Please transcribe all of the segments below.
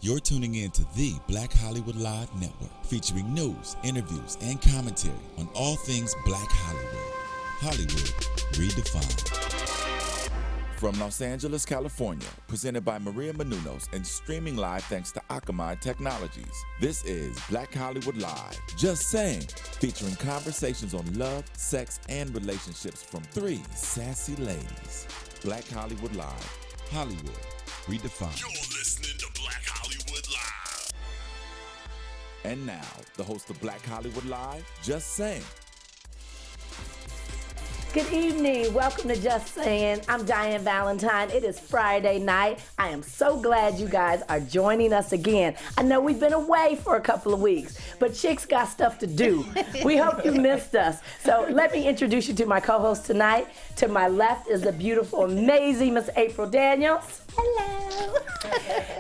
You're tuning in to the Black Hollywood Live Network, featuring news, interviews, and commentary on all things Black Hollywood. Hollywood redefined. From Los Angeles, California, presented by Maria Menounos and streaming live thanks to Akamai Technologies. This is Black Hollywood Live, Just Saying, featuring conversations on love, sex, and relationships from three sassy ladies. Black Hollywood Live, Hollywood redefined. You're listening to Black Hollywood Live. And now, the host of Black Hollywood Live, Just Saying. Good evening. Welcome to Just Saying. I'm Diann Valentine. It is Friday night. I am so glad you guys are joining us again. I know we've been away for a couple of weeks, but chicks got stuff to do. We hope you missed us. So let me introduce you to my co-host tonight. To my left is the beautiful, amazing Miss April Daniels. Hello.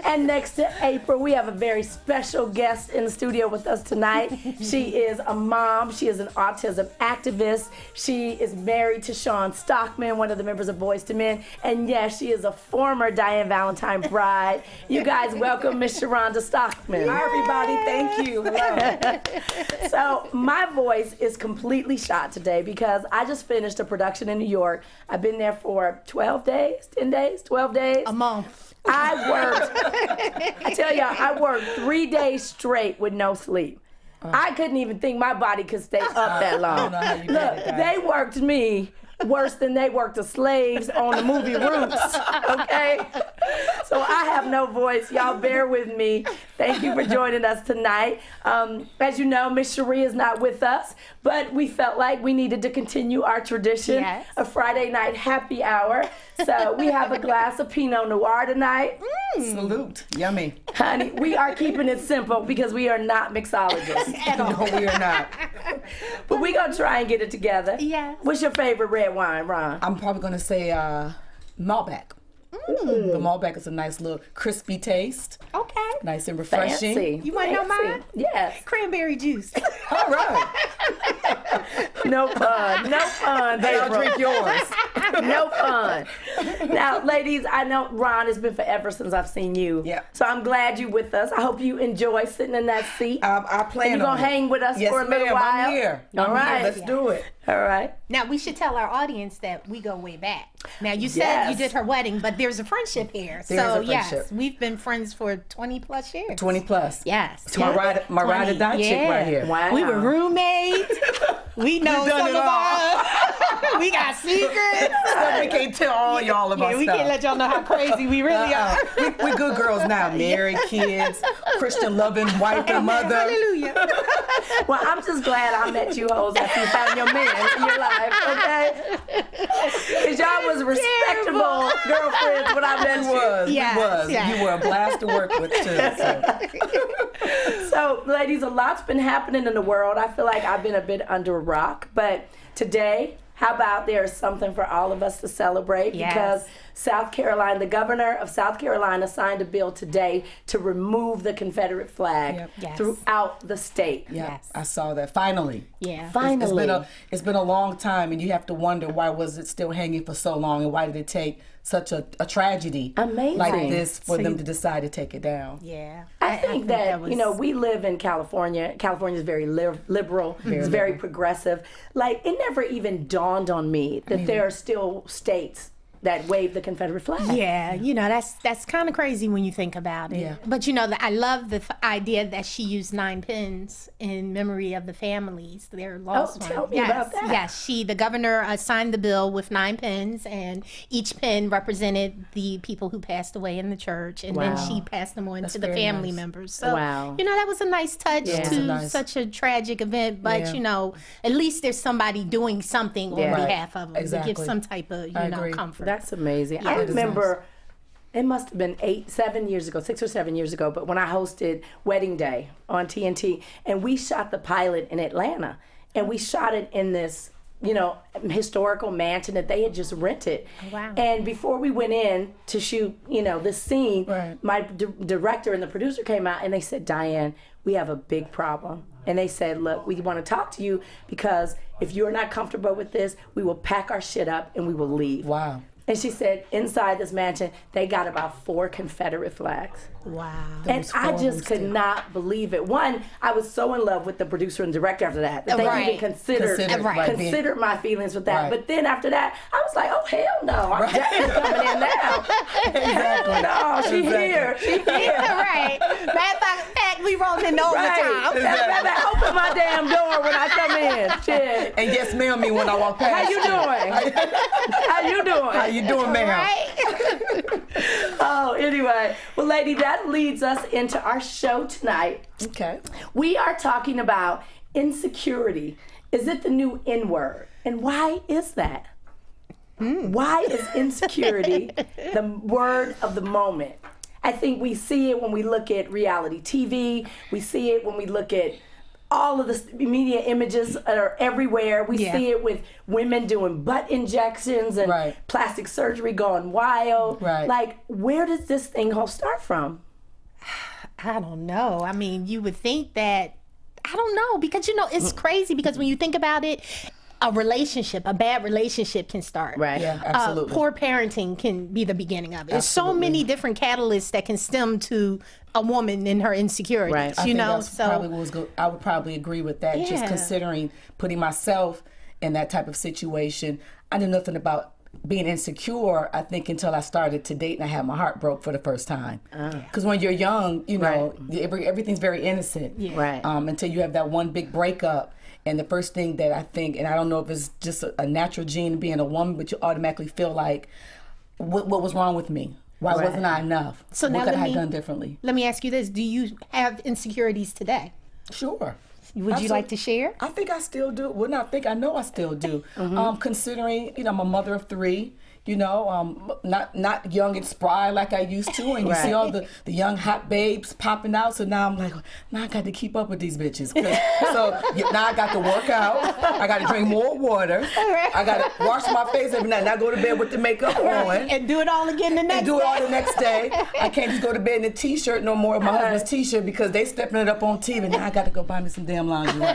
And next to April, we have a very special guest in the studio with us tonight. She is a mom. She is an autism activist. She is married to Sharhonda Stockman, one of the members of Boyz II Men. And yes, she is a former Diann Valentine bride. You guys welcome Miss Sharhonda Stockman. Hi, everybody. Thank you. Hello. So my voice is completely shot today because I just finished a production in New York. I've been there for 12 days, 10 days, 12 days. A month. I tell y'all, I worked 3 days straight with no sleep. I couldn't even think my body could stay up that long. I don't know how you did Look, it, they worked me worse than they worked the slaves on the movie Roots, okay? So I have no voice. Y'all bear with me. Thank you for joining us tonight. As you know, Miss Cherie is not with us, but we felt like we needed to continue our tradition of Friday night happy hour. So we have a glass of Pinot Noir tonight. Salute. Yummy. Honey, we are keeping it simple because we are not mixologists. No, we are not. But we're going to try and get it together. Yes. What's your favorite red wine, Ron? I'm probably going to say Malbec. The Malbec is a nice little crispy taste. Okay. Nice and refreshing. Fancy. You want to know mine? Yes. Cranberry juice. All right. No fun. No fun. I'll April. drink yours. No fun. Now, ladies, I know Ron, it's been forever since I've seen you. Yeah. So I'm glad you're with us. I hope you enjoy sitting in that seat. I plan and you're on going to hang with us Yes, for a little ma'am. while? I'm here. All I'm right. here. Let's do it. All right. Now, we should tell our audience that we go way back. Now, you said Yes. you did her wedding, but there's a friendship here. There's so, a friendship. yes, we've been friends for 20 plus years. 20 plus. Yes. It's my ride or die chick right here. Wow. We were roommates. We know done some it of all. our. We got secrets. Stuff we can't tell all y'all about Yeah, we stuff. can't let y'all know how crazy we really are. We good girls now. Married, kids, Christian loving wife and mother. Hallelujah. Well, I'm just glad I met you hoes after you found your man in your life, okay? Because y'all was respectable girlfriends when I met you. Yes, yes. You were a blast to work with, too. So, ladies, a lot's been happening in the world. I feel like I've been a bit under a rock. But today, how about there's something for all of us to celebrate? Yes. Because South Carolina, the governor of South Carolina signed a bill today to remove the Confederate flag Yep. Yes. throughout the state. Yeah, Yes. I saw that. Finally. Yeah. Finally. It's been a long time, and you have to wonder why was it still hanging for so long, and why did it take such a tragedy Amazing. like this for So them you- to decide to take it down. Yeah. I think that, was- you know, we live in California. California is very liberal. It's very progressive. Like, it never even dawned on me that there are still states that wave the Confederate flag. Yeah, you know, that's kind of crazy when you think about it. Yeah. But you know, I love the idea that she used 9 pins in memory of the families, their lost tell ones. me about that. Yes, the governor signed the bill with 9 pins, and each pin represented the people who passed away in the church, and then Wow. she passed them on That's to the very family nice. members. So, Wow. you know, that was a nice touch Yeah. to Nice. such a tragic event. But Yeah. you know, at least there's somebody doing something Yeah. on Right. behalf of them to Exactly. give some type of I agree. comfort. That's amazing. I Yeah. It is remember it must have been 7 years ago, 6 or 7 years ago, but when I hosted Wedding Day on TNT, and we shot the pilot in Atlanta, and we shot it in this, you know, historical mansion that they had just rented. Wow. And before we went in to shoot, you know, this scene, Right. my director and the producer came out and they said, Diann, we have a big problem. And they said, look, we want to talk to you because if you're not comfortable with this, we will pack our shit up and we will leave. Wow. And she said, inside this mansion, they got about 4 Confederate flags. Wow. And I just could not believe it. One, I was so in love with the producer and director after that they even considered my feelings with that. Right. But then after that, I was like, oh, hell no. I'm definitely coming in now. Exactly. No, she here. She here. Right. Matter of fact, we rolling in overtime. Right. Open my damn door when I come in. Shit. And yes, ma'am, me when I walk past. How you doing? How you doing? How you doing, ma'am? Right. Oh, anyway. Well, lady, that leads us into our show tonight. Okay. We are talking about insecurity. Is it the new N-word? And why is that? Why is insecurity the word of the moment? I think we see it when we look at reality TV. We see it when we look at all of the media images that are everywhere. We see it with women doing butt injections and plastic surgery going wild. Right. Like, where does this thing all start from? I don't know. I mean, you would think that, I don't know, because, you know, it's crazy because when you think about it, a bad relationship can start. Right. Yeah, absolutely. Poor parenting can be the beginning of it. There's so many different catalysts that can stem to a woman and her insecurities. Right. I You think know, that's so probably what was good. I would probably agree with that. Just Yeah. considering putting myself in that type of situation, I knew nothing about being insecure, I think, until I started to date and I had my heart broke for the first time. Because when you're young, you know, everything's very innocent. Right. Until you have that one big breakup. And the first thing that I think, and I don't know if it's just a natural gene being a woman, but you automatically feel like, what was wrong with me? Why wasn't I enough? So what now could I let have me- done differently? let me ask you this. Do you have insecurities today? Sure. Would you like to share? I think I still do. Well, not think. I know I still do. Considering, you know, I'm a mother of 3. You know, not young and spry like I used to, and you see all the young hot babes popping out. So now I'm like, now I got to keep up with these bitches. Now I got to work out. I got to drink more water. I got to wash my face every night. Not go to bed with the makeup on. And do it all again the next And do it day. all the next day. I can't just go to bed in a t-shirt no more, my husband's t-shirt, because they stepping it up on TV. Now I got to go buy me some damn lingerie.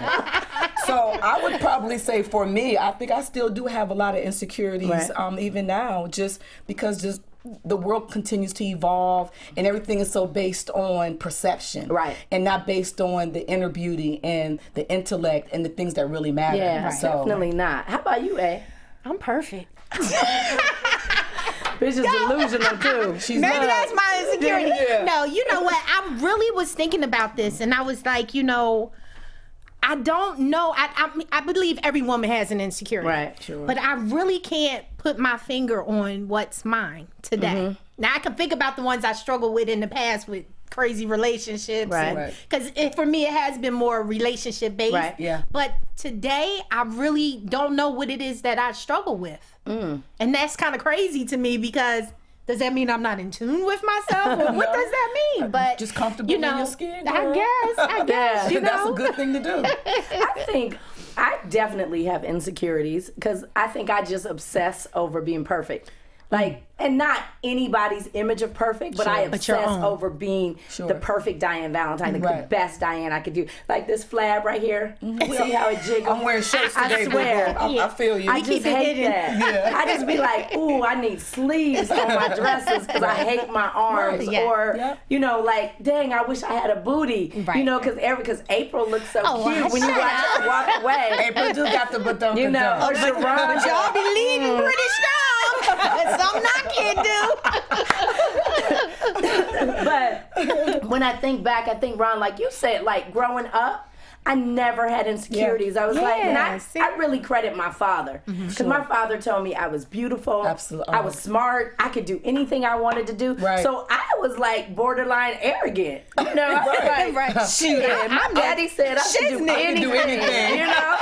So I would probably say for me, I think I still do have a lot of insecurities, even now, just because the world continues to evolve and everything is so based on perception. Right. And not based on the inner beauty and the intellect and the things that really matter. Yeah, So, definitely not. How about you, A? I'm perfect. Bitch is delusional too. she's Maybe not. that's my insecurity. Yeah. No, you know what? I really was thinking about this, and I was like, you know, I don't know. I believe every woman has an insecurity. Right, sure. But I really can't put my finger on what's mine today. Now, I can think about the ones I struggled with in the past with crazy relationships. Right. Because for me, it has been more relationship based. Right, yeah. But today, I really don't know what it is that I struggle with. And that's kind of crazy to me because does that mean I'm not in tune with myself? Or what does that mean? But Just comfortable you know, in your skin, girl. I guess, you know. That's a good thing to do. I think I definitely have insecurities because I think I just obsess over being perfect. Like, and not anybody's image of perfect, but I But your obsess own. over being the perfect Diann Valentine, the Right. best Diann I could do. Like this flab right here. See how it jiggles? I'm wearing shirts I today, swear. boo-boo. I feel you. I just hate that. Yeah. I just be like, ooh, I need sleeves on my dresses because I hate my arms. Right, yeah. Or, Yep. you know, like, dang, I wish I had a booty. Right. You know, because April looks so Oh, cute when you shut watch her walk away. April just got the badum. You know, or Sharhonda. Y'all be leading pretty strong. Some not can do. But when I think back, I think, Ron, like you said, like growing up, I never had insecurities. I was like, and I really credit my father. Because my father told me I was beautiful. Absolutely. I was smart. I could do anything I wanted to do. Right. So I was like borderline arrogant. You know, I was like, Right. shit, my daddy said I could do anything. You know?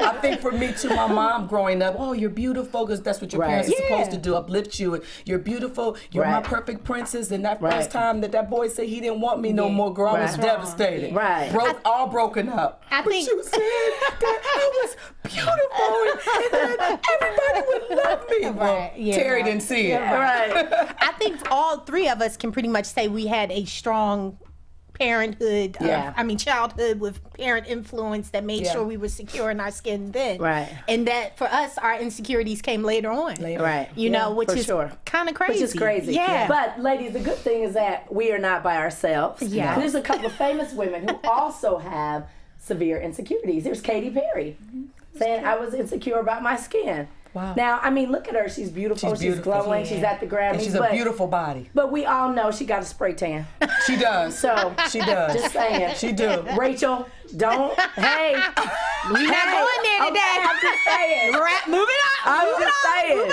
I think for me too, my mom growing up, oh, you're beautiful, because that's what your parents are supposed to do, uplift you. You're beautiful, you're my perfect princess. And that first time that boy said he didn't want me no more, girl, I was devastated. Right. All broken up. I think She was saying that I was beautiful and that everybody would love me. Well, yeah, Terry right. didn't see it. Right. I think all three of us can pretty much say we had a strong parenthood, childhood with parent influence that made sure we were secure in our skin then. Right. And that for us, our insecurities came later on. Right. You know, which is kind of crazy. Which is crazy. Yeah. But ladies, the good thing is that we are not by ourselves. Yeah. There's a couple of famous women who also have severe insecurities. There's Katy Perry saying, I was insecure about my skin. Wow. Now, I mean, look at her. She's beautiful. She's glowing. She's at the Grammys. And she's a beautiful body. But we all know she got a spray tan. She does. So she does. Just saying. She do. Rachel, don't. Hey. We not going there today. I'm just saying. Moving on. I'm just saying.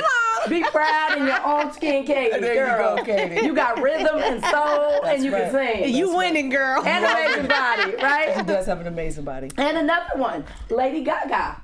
Be proud in your own skin, Katie. There girl. you go, Katie. You got rhythm and soul, and you can sing. You winning, girl. And amazing body, right? She does have an amazing body. And another one, Lady Gaga.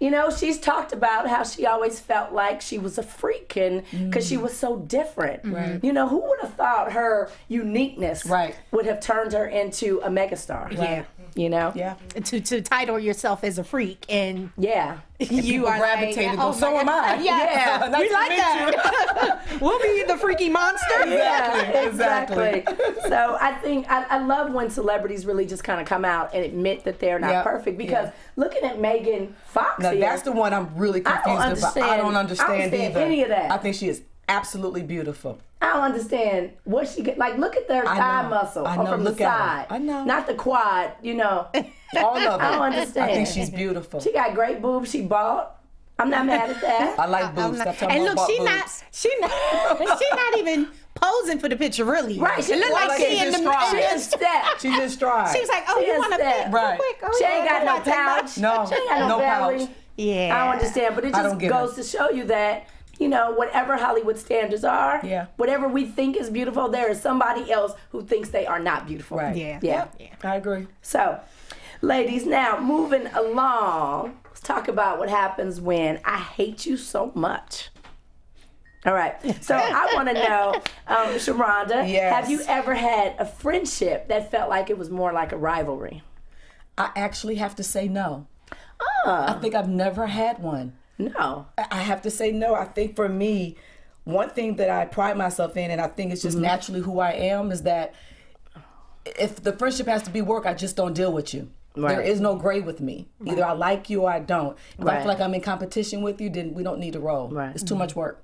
You know, she's talked about how she always felt like she was a freak and because she was so different. Right. You know, who would have thought her uniqueness Right. would have turned her into a megastar? Yeah. You know? Yeah. To title yourself as a freak and Yeah. you are gravitate and go, oh so my am God. I. Yeah. Nice We to like meet that. We'll be the freaky monster. Yeah, Exactly. So I think I love when celebrities really just kind of come out and admit that they're not perfect because looking at Megan Fox Now, here, that's the one I'm really confused about. I don't understand either. any of that. I think she is absolutely beautiful. I don't understand what she get. Like, look at their thigh muscle from Look the at her. side. I know. Not the quad, you know. All of it. I don't understand. I think she's beautiful. She got great boobs. She bald. I'm not mad at that. I like boobs. Stop talking And about look, boobs. she not even posing for the picture, really. Right, she It look look like like she she's in the strong. She in step. She's just strong. She was like, oh, She you is want to that. pick Right. real quick? Oh, She yeah, ain't got go no back, take that. pouch. No. She ain't got no, No belly. pouch. Yeah. I don't understand, but it I just don't get goes to show you that, you know, whatever Hollywood standards are, whatever we think is beautiful, there is somebody else who thinks they are not beautiful. Right. Yeah. I agree. So, ladies, now moving along, let's talk about what happens when I hate you so much. All right. So I want to know, Sharhonda, have you ever had a friendship that felt like it was more like a rivalry? I actually have to say no. I think I've never had one. No. I have to say no. I think for me, one thing that I pride myself in, and I think it's just naturally who I am, is that if the friendship has to be work, I just don't deal with you. There is no gray with me. Either I like you or I don't. If I feel like I'm in competition with you, then we don't need to roll. It's too much work.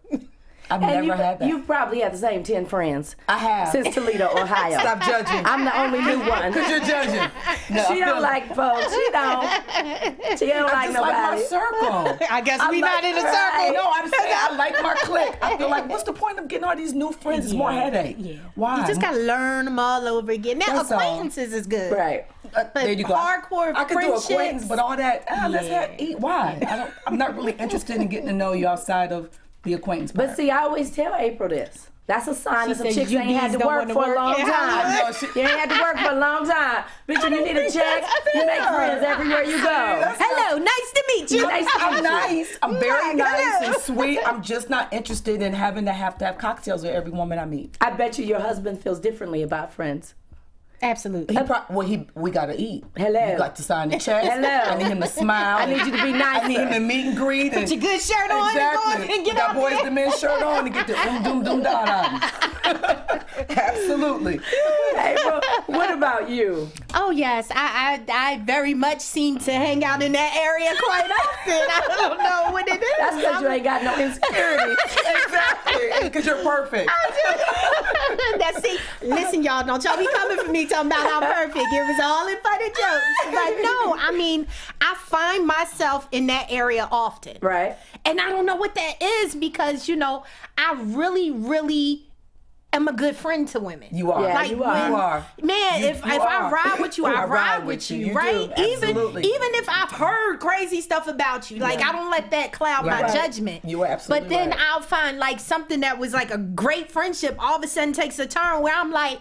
I've never had that. You've probably had the same 10 friends. I have. Since Toledo, Ohio. Stop judging. I'm the only new one. Because you're judging. No, She don't like folks. She don't like just nobody. like my circle. I guess we not in a circle. No, I'm saying I like my clique. I feel like, what's the point of getting all these new friends? It's more headache. Yeah. Why? You just gotta learn them all over again. Now, That's all. acquaintances is good. Right. But there you go. hardcore I could do friendships. acquaintance, but all that, let's eat. Why? I'm not really interested in getting to know you outside of the acquaintance part. But see, I always tell April this. That's a sign that some said chicks you ain't had to don't work wanna for a work. long Yeah. time. I know, You ain't had to work for a long time. Bitch, when you need a check, you make friends everywhere you go. Hello, nice to meet you. Nice to I'm meet you. nice. I'm very nice hello. and sweet. I'm just not interested in having to have cocktails with every woman I meet. I bet you your husband feels differently about friends. Absolutely. We gotta eat. Hello. You got to sign the checks. Hello. I need him to smile. I need you to be nice. I need him to meet and greet. Put your good shirt on Exactly. and go and get Got out boys there. the men shirt on to get the doom doom da da. Absolutely. April, what about you? Oh yes, I very much seem to hang out in that area quite often. I don't know what it is. That's because you ain't got no insecurity. Exactly. Because you're perfect. Listen, y'all, don't y'all be coming for me talking about I'm perfect. It was all in fun and jokes. But no, I mean, I find myself in that area often. Right. And I don't know what that is because, you know, I really, really am a good friend to women. You are. Yeah, Like you are. when, You are. Man, if I are. ride with you, I ride with you, You right? do. Even Absolutely. if I've heard crazy stuff about you, like I don't let that cloud my Right. judgment. You are absolutely But then right. I'll find like something that was like a great friendship all of a sudden takes a turn where I'm like,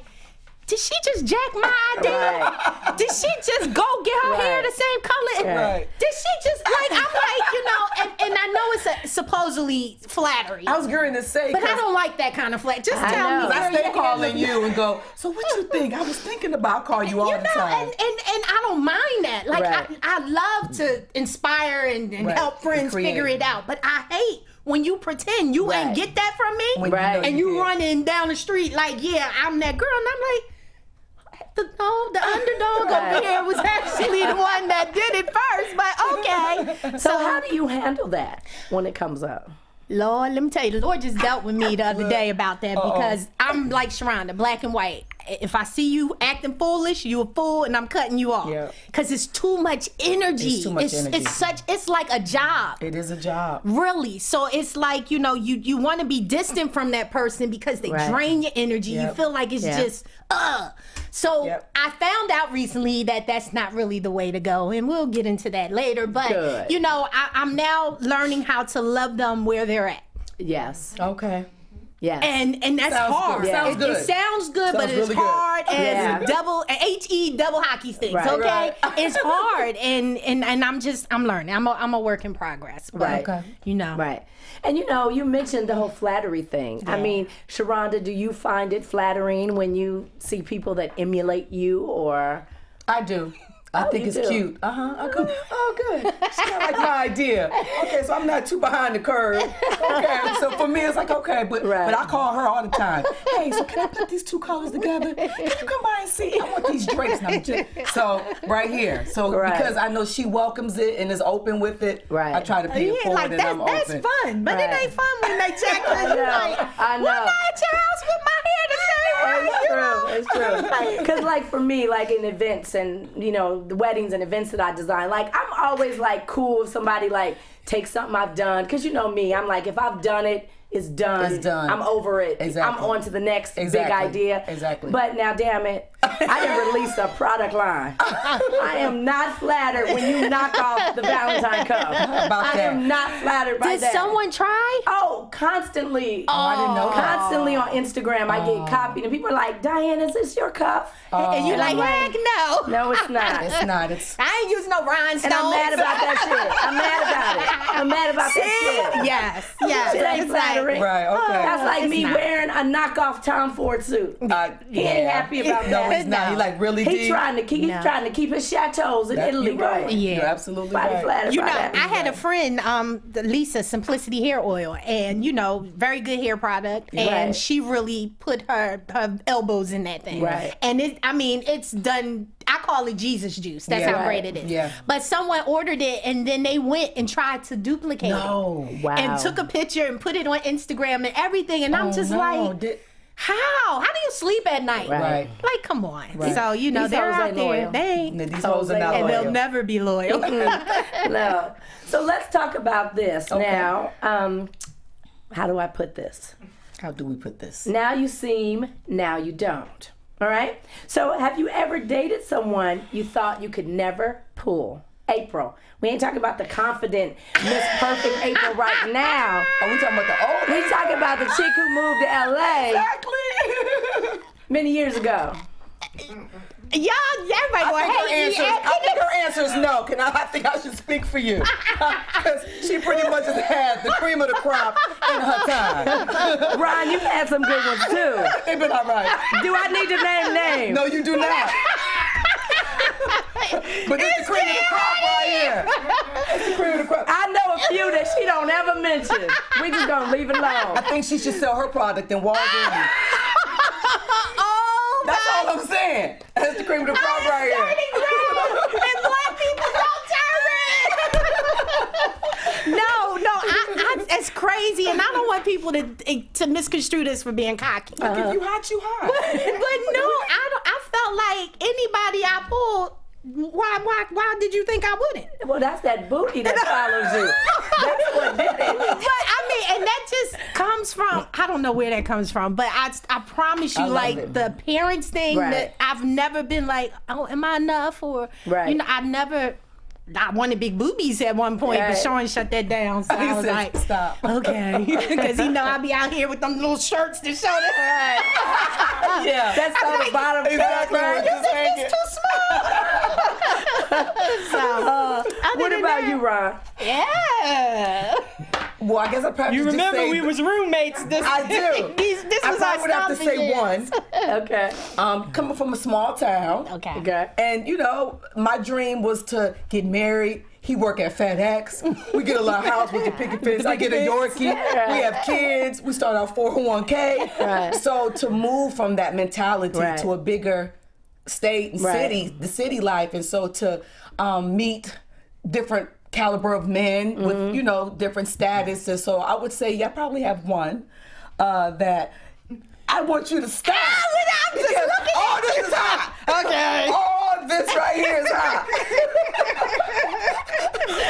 did she just jack my idea? Right. Did she just go get her hair Right. the same color? Right. Did she just like? I'm like, you know, and I know it's supposedly flattery, I was going to say, but I don't like that kind of flattery. Just I tell know. me. I girl, stay your hair calling look you and go, so what you think? I was thinking about calling you all you the know, time. and I don't mind that. Like Right. I love to inspire and Right. help friends Create. figure it out, but I hate when you pretend you Right. ain't get that from me, When you know Right. and you you did. running down the street like, yeah, I'm that girl, and I'm like, the underdog over here was actually the one that did it first, but okay. So how do you handle that when it comes up? Lord, let me tell you, the Lord just dealt with me the other day about that because I'm like Sharhonda, black and white. If I see you acting foolish, you a fool, and I'm cutting you off. Because it's too much energy. It's too much energy. It's like a job. It is a job. Really. So it's like, you want to be distant from that person because they drain your energy. You feel like it's just, So I found out recently that that's not really the way to go, and we'll get into that later. But, I'm now learning how to love them where they're at. Yes. Okay. Yeah. And that's Sounds hard. good. Sounds good. It sounds good, but it's really good. hard as double hockey sticks. Right. Okay, it's hard, and I'm learning. I'm a work in progress. But, Right. Okay. Right. And you mentioned the whole flattery thing. I mean, Sharhonda, do you find it flattering when you see people that emulate you, or? I do. I think it's cute. I go, oh, good. It's kind of like my idea. Okay, so I'm not too behind the curve. Okay, so for me, it's like, okay, but I call her all the time. Hey, so can I put these two colors together? Can you come by and see? I want these drapes. So right here. So because I know she welcomes it and is open with it, I try to pay it forward like and I'm that's open. fun, but it ain't fun when they check us. I know. Well, not at your house with my hair the same way. It's true. Because like for me, like in events and the weddings and events that I design, like I'm always like cool if somebody like takes something I've done, because me, I'm like, if I've done it, it's done. It's done. I'm over it. Exactly. I'm on to the next big idea. Exactly. But now, damn it, I didn't release a product line. I am not flattered when you knock off the Valentine cup. I am not flattered by that. Did someone try? Oh, constantly. Oh, I didn't know that. Constantly on Instagram, I get copied, and people are like, Diann, is this your cup? And you're like, heck no. No, it's not. It's not. I ain't using no rhinestones. And I'm mad about that shit. I'm mad about it. I'm mad about that shit. Yes. Shit ain't flattering. Right, okay. That's like it's me not. wearing a knockoff Tom Ford suit. He ain't happy about No, that. he's not. He like really He's deep. trying to keep his chateaus in Italy You're right. going. Yeah. You're absolutely Body right. flattered by that. I had a friend, Lisa, Simplicity Hair Oil, and very good hair product, and she really put her elbows in that thing. Right. And it's done. I call it Jesus juice. That's how great it is. Yeah. But someone ordered it, and then they went and tried to duplicate it. No. Wow. And took a picture and put it on Instagram and everything, and I'm just like, how do you sleep at night? Right. Like, come on. Right. So These they're hoes out ain't there. loyal. They ain't. These hoes are not And loyal. they'll never be loyal. No. So let's talk about this now. How do I put this? How do we put this? Now you seem, now you don't. All right? So have you ever dated someone you thought you could never pull? April. We ain't talking about the confident, Miss Perfect April right now. Are we talking about the old? We talking about the chick who moved to LA Exactly. many years ago. Everybody I going, think her answer is no. I think I should speak for you. Because she pretty much has had the cream of the crop in her time. Ron, you've had some good ones too. They've been all right. Do I need to name names? No, you do not. But it's the cream of the crop right here. It's the cream of the crop. I know a few that she don't ever mention. We just gonna leave it alone. I think she should sell her product in Walgreens. That's all I'm saying. That's the cream of the crop right here. And black people don't turn red. No, it's crazy, and I don't want people to misconstrue this for being cocky. If you hot, you hot. But no, I felt like anybody I pulled. Why did you think I wouldn't? Well, that's that booty that follows you. That's what did it. But and that just comes from, I don't know where that comes from, but I promise you, I love like it. the parents thing, Right. that I've never been like, oh, am I enough? Or, Right. I wanted big boobies at one point, but Right. Sean shut that down. So I He was said, like, stop. okay. Because he know I be out here with them little shirts to show that. Yeah. That's on the bottom. Exactly. Right? Just hanging. It's too small. What about you, Ron? Yeah. Well, I guess I probably should just say, was roommates. I do. This I was our probably would have to stomping say years. one. Okay. Coming from a small town. Okay. Okay. And my dream was to get married. He work at FedEx. We get a little house with the picket fence. I get a Yorkie. Yeah. We have kids. We start our 401k. Right. So to move from that mentality Right. to a bigger state and city, the city life, and so to meet different caliber of men with, you know, different statuses. So I would say, I probably have one that I want you to stop. I'm just looking all this is hot. Okay. All this right here is hot.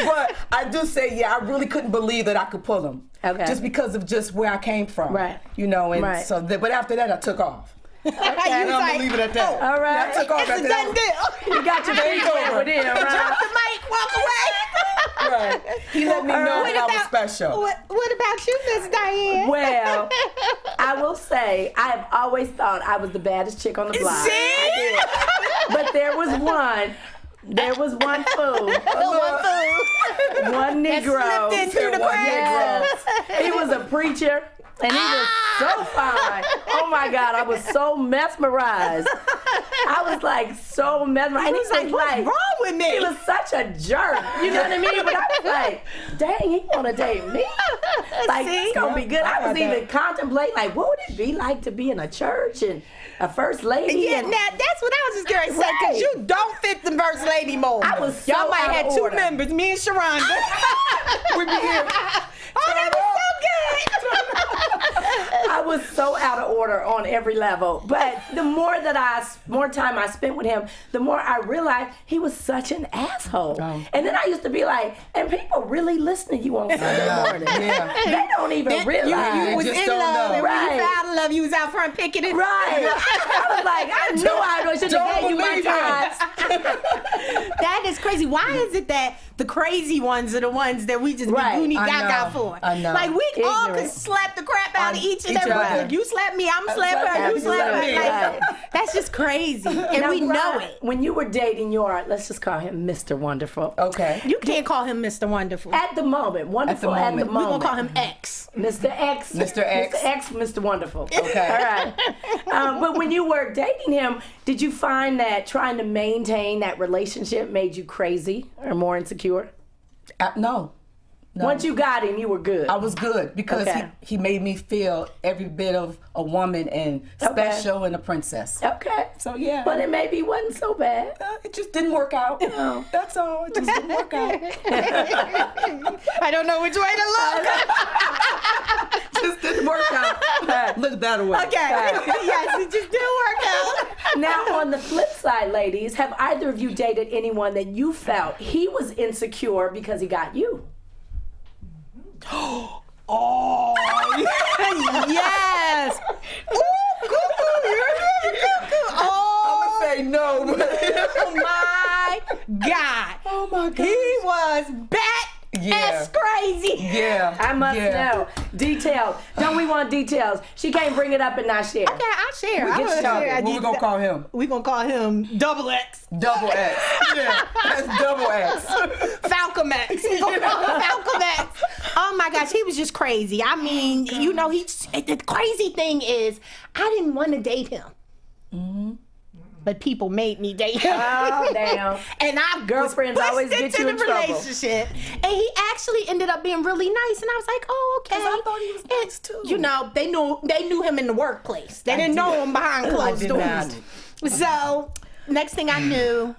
But I do say, I really couldn't believe that I could pull him. Okay. Just because of just where I came from. Right. You know, and Right. so, but after that, I took off. Okay. And I'm gonna leave it at that. All right. I took off It's after a that. done deal. You got your feet wet with him, Drop right? the mic, walk away. Right. He let me know that I was special. What about you, Miss Diann? Well, I will say, I have always thought I was the baddest chick on the block. See? I did. But there was one fool. One Negro. Slipped in through the cracks. Yes. He was a preacher. And he was so fine. Oh my God, I was so mesmerized. I was like so mesmerized. And He's like, what's wrong with me? He was such a jerk. You know what I mean? But I was like, dang, he wanna date me. Like, it's gonna be good. I was even contemplating, like, what would it be like to be in a church and a first lady? Yeah, and, now that's what I was just going to say, because you don't fit the first lady mold. I was so Y'all might out have of two order. members, me and Sharhonda. We be here. Oh, that was so good. I was so out of order on every level. But the more time I spent with him, the more I realized he was such an asshole. Oh. And then I used to be like, and people really listen to you on Sunday morning. Yeah. They don't even realize. You was just in don't love, know. and when you Right. fell out of love, you was out front picking it. Right. I was like, I knew I should have gave you my believe time. That is crazy. Why is it that the crazy ones are the ones that we just Right. be goony I gaga know. for? I know. Like, we all could Ignorant. slap the crap out of each and each every other. one. You slap me, I'm slap her, you slap Absolutely. her. Like, Right. that's just crazy. And Now, we know Ron, it. When you were dating your, let's just call him Mr. Wonderful. Okay. You can't call him Mr. Wonderful. At the moment, wonderful at the moment. We're moment. going to call him X. Mr. X. Mr. X. Mr. X, Mr. Wonderful. Okay. All right. But when you were dating him, did you find that trying to maintain that relationship made you crazy or more insecure? No. Once you got him, you were good. I was good because Okay. he made me feel every bit of a woman and special and a princess. Okay. So yeah. But it maybe wasn't so bad. It just didn't work out. No. That's all. It just didn't work out. I don't know which way to look. Just didn't work out. Look that way. Okay. Yes, it just didn't work out. Now, on the flip side, ladies, have either of you dated anyone that you felt he was insecure because he got you? Oh, yes. Ooh, cuckoo, oh, I'm gonna say no. my God. Oh my God. He was bat Yeah. ass crazy. Yeah. I must yeah. know. Details. Don't we want details? She can't bring it up and not share. Okay, I'll share. We I'm get gonna started. share. What we gonna call him? We gonna call him Double X. Double X. Yeah. That's double X. Falcon X. We gonna call him Falcon X. Oh my gosh, he was just crazy. I mean, you know, the crazy thing is, I didn't want to date him. Mm-hmm. But people made me date him. Oh, damn. And I Girlfriends was always pushed get into you in the trouble. relationship. And he actually ended up being really nice. And I was like, oh, okay. 'Cause I thought he was And, nice, too. You know, they knew him in the workplace. They didn't know him behind closed did doors. not. So next thing I knew,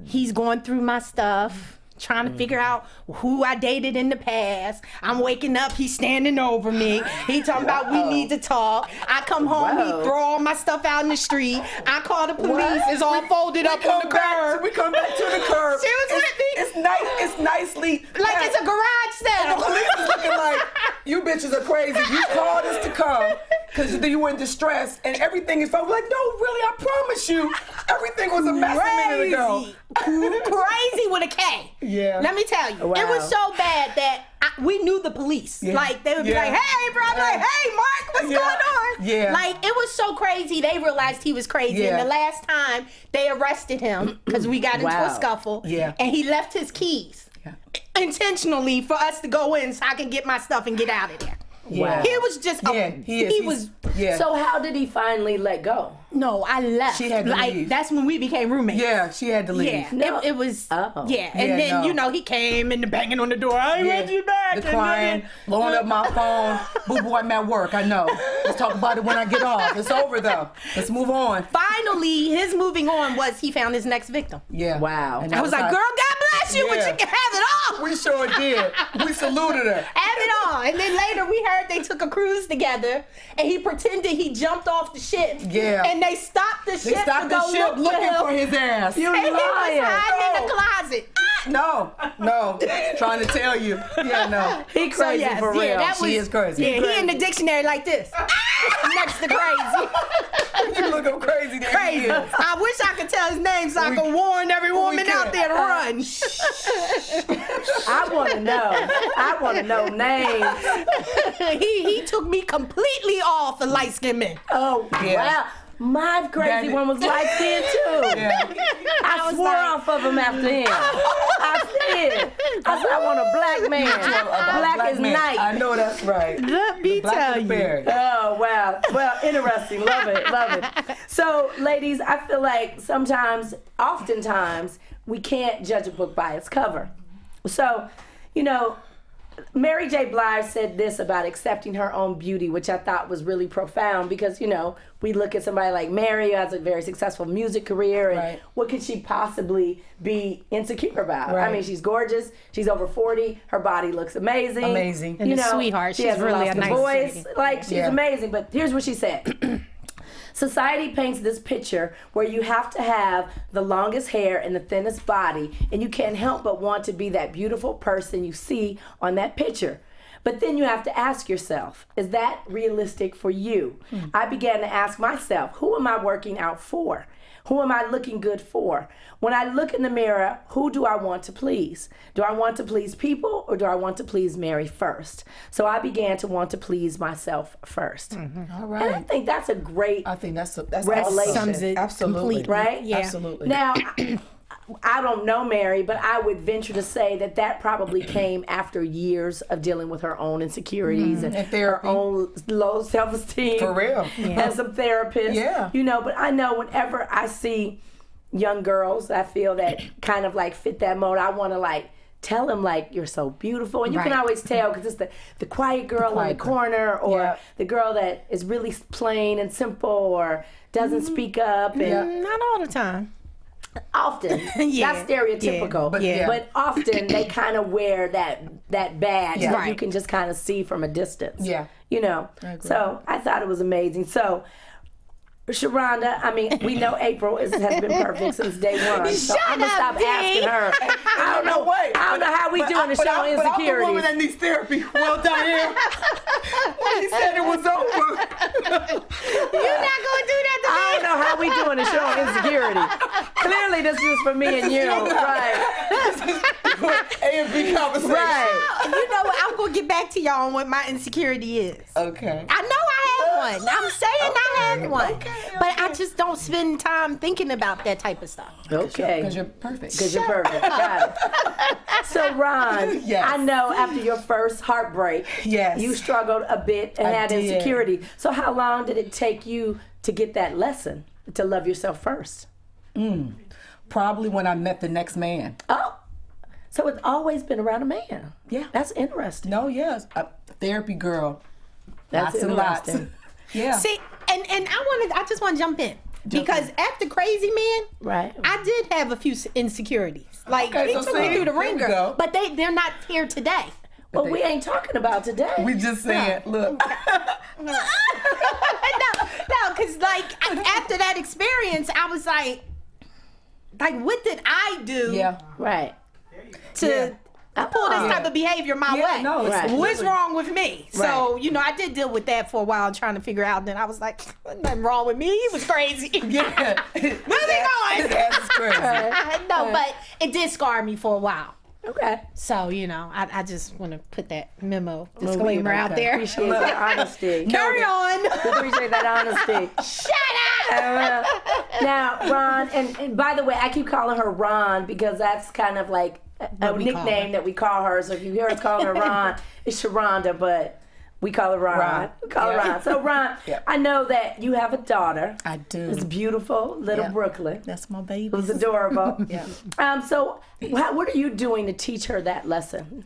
he's going through my stuff, trying to figure out who I dated in the past. I'm waking up, he's standing over me. He talking about we need to talk. I come home, Whoa. he throw all my stuff out in the street. I call the police. What? It's all folded up on the curb. We come back to the curb. She was with me. It's nice. It's nicely. Like it's a garage The sale. police is looking like, you bitches are crazy. You called us to come because you were in distress and everything is fine. We're like, no, really, I promise you, everything was a mess a minute ago. Crazy with a K. Yeah. Let me tell you, Wow. it was so bad that we knew the police. Yeah. Like they would be Yeah. like, "Hey, bro," I'm like, "Hey, Mark, what's Yeah. going on?" Yeah. Like it was so crazy. They realized he was crazy. Yeah. And the last time they arrested him because we got into a Wow. scuffle. Yeah. And he left his keys Yeah. intentionally for us to go in so I can get my stuff and get out of there. Yeah. He was just, he was. Yeah. So how did he finally let go? No, I left. She had to leave. That's when we became roommates. Yeah, she had to leave. Yeah, No. it was. Oh. Yeah, and Yeah, then no. he came and banging on the door. I want you back. The crying, blowing up my phone. Boo boo, I'm at work. I know. Let's talk about it when I get off. It's over though. Let's move on. Finally, his moving on was he found his next victim. Yeah. Wow. And I was like, how- girl, God bless you, but Yeah. you can have it all. We sure did. We saluted her. Have it all. And then later we heard they took a cruise together and he pretended he jumped off the ship. Yeah. And they stopped the ship They stopped to the go ship look looking him. for his ass. You're And he was lying. hiding in the No. closet. No. Trying to tell you. Yeah, no. He So crazy yes, for real. yeah, that She was, is crazy. Yeah, he in the dictionary like this. Next to crazy. You look up crazy. There Crazy. he is. I wish I could tell his name so I We- could warn every woman out can't. there to run. I want to know. I want to know names. he took me completely off the light skinned men. Oh, Yeah. wow. My crazy That- one was light skinned too. Yeah. I was swore like- off of him after him. I did. I said, I want a black man. Black is man. nice. I know that's right. Let me Black tell is you. berry. Oh, wow. Well, interesting. Love it. Love it. So, ladies, I feel like oftentimes, we can't judge a book by its cover. So, Mary J. Blige said this about accepting her own beauty, which I thought was really profound because, we look at somebody like Mary who has a very successful music career and Right. what could she possibly be insecure about? Right. I mean, she's gorgeous. She's over 40. Her body looks amazing. Amazing. And a sweetheart. She She's hasn't really lost a the nice voice. lady. Like, she's Yeah. amazing. But here's what she said. Society paints this picture where you have to have the longest hair and the thinnest body, and you can't help but want to be that beautiful person you see on that picture. But then you have to ask yourself, is that realistic for you? I began to ask myself, who am I working out for? Who am I looking good for? When I look in the mirror, who do I want to please? Do I want to please people or do I want to please Mary first? So I began to want to please myself first. All And I right. think that's a great I think that's Revelation. Sums it Absolutely. completely. right? Yeah. Absolutely. Now, I don't know Mary, but I would venture to say that probably came after years of dealing with her own insecurities and And her therapy. own low self-esteem. For real. And some therapists. Yeah. But I know whenever I see young girls, I feel that kind of like fit that mode. I want to like tell them like you're so beautiful, and you can Right. always tell because it's the quiet girl in the quiet girl. corner, or Yeah. the girl that is really plain and simple, or doesn't speak up, and Yeah. Not all the time. often Yeah. that's stereotypical, Yeah. but often they kind of wear that badge Yeah. that you Right. can just kind of see from a distance. Yeah. I agree. So I thought it was amazing. So Sharhonda, I mean, we know April has been perfect since day one. So Shut I'm gonna up, stop D. asking her. I don't know. I don't know how we doing the show on But I'm the woman Insecurities. that needs therapy. Well, Diann, when he said it was over. You're not going to do that to me. I don't know how we doing the show on Insecurity. Clearly, this is for me and you, right? A and B conversation. Right. You know what? I'm going to get back to y'all on what my insecurity is. Okay. I know I have one. I'm saying I have one. But I just don't spend time thinking about that type of stuff. Okay. Because you're perfect. Because you're perfect. Got it. So, Ron, Yes. I know after your first heartbreak, Yes. you struggled a bit and I had did. insecurity. So, how long did it take you to get that lesson to love yourself first? Probably when I met the next man. Oh, so it's always been around a man. Yeah. That's interesting. No, yes. A therapy girl. That's Lots and lots. interesting. Yeah. See, and I just want to jump in. Because after Crazy Man, Right. I did have a few insecurities. Like, Okay, they so took see, me through the there we ringer. go. But they're not here today. Well, we ain't talking about today. We just saying, look. no, because like after that experience, I was like, what did I do Yeah. Right. to pull this type of behavior my Yeah, way? no, it's Right. What's wrong with me? So, Right. I did deal with that for a while, trying to figure out. Then I was like, nothing wrong with me. He was crazy. Yeah. Moving on. His ass is crazy. No, but it did scar me for a while. Okay. So, I just want to put that memo disclaimer out there. Appreciate that honesty. Carry on. Appreciate that honesty. Shut up. Now, Ron, and by the way, I keep calling her Ron because that's kind of like a What we call nickname her. that we call her. So if you hear us calling her Ron, it's Sharhonda, but We call her Ron. We call her Ron. So, Ron, I know that you have a daughter. I do. It's beautiful, little Brooklyn. That's my baby. It was adorable. So, what are you doing to teach her that lesson?